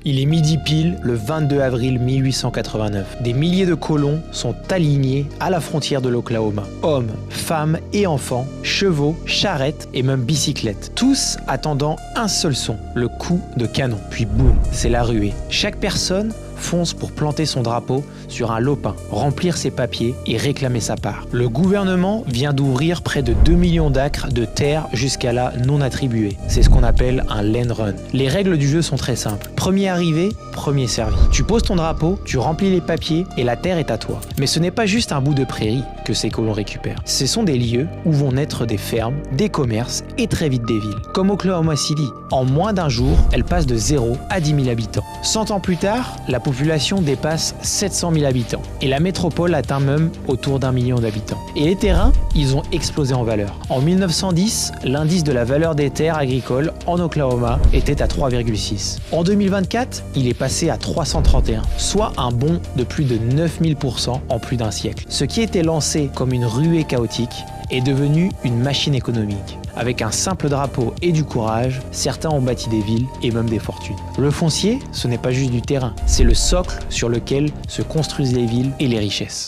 Il est midi pile le 22 avril 1889. Des milliers de colons sont alignés à la frontière de l'Oklahoma. Hommes, femmes et enfants, chevaux, charrettes et même bicyclettes. Tous attendant un seul son, le coup de canon. Puis boum, c'est la ruée. Chaque personne fonce pour planter son drapeau sur un lopin, remplir ses papiers et réclamer sa part. Le gouvernement vient d'ouvrir près de 2 millions d'acres de terre jusqu'à là non attribués. C'est ce qu'on appelle un land run. Les règles du jeu sont très simples. Premier arrivé, premier servi. Tu poses ton drapeau, tu remplis les papiers et la terre est à toi. Mais ce n'est pas juste un bout de prairie que ces colons récupèrent. Ce sont des lieux où vont naître des fermes, des commerces et très vite des villes. Comme Oklahoma City. En moins d'un jour, elle passe de 0 à 10 000 habitants. 100 ans plus tard, la population dépasse 700 000 habitants et la métropole atteint même autour d'1 million d'habitants. Et les terrains, ils ont explosé en valeur. En 1910, l'indice de la valeur des terres agricoles en Oklahoma était à 3,6. En 2024, il est passé à 331, soit un bond de plus de 9000% en plus d'un siècle. Ce qui était lancé comme une ruée chaotique est devenu une machine économique. Avec un simple drapeau et du courage, certains ont bâti des villes et même des fortunes. Le foncier, ce n'est pas juste du terrain, c'est le socle sur lequel se construisent les villes et les richesses.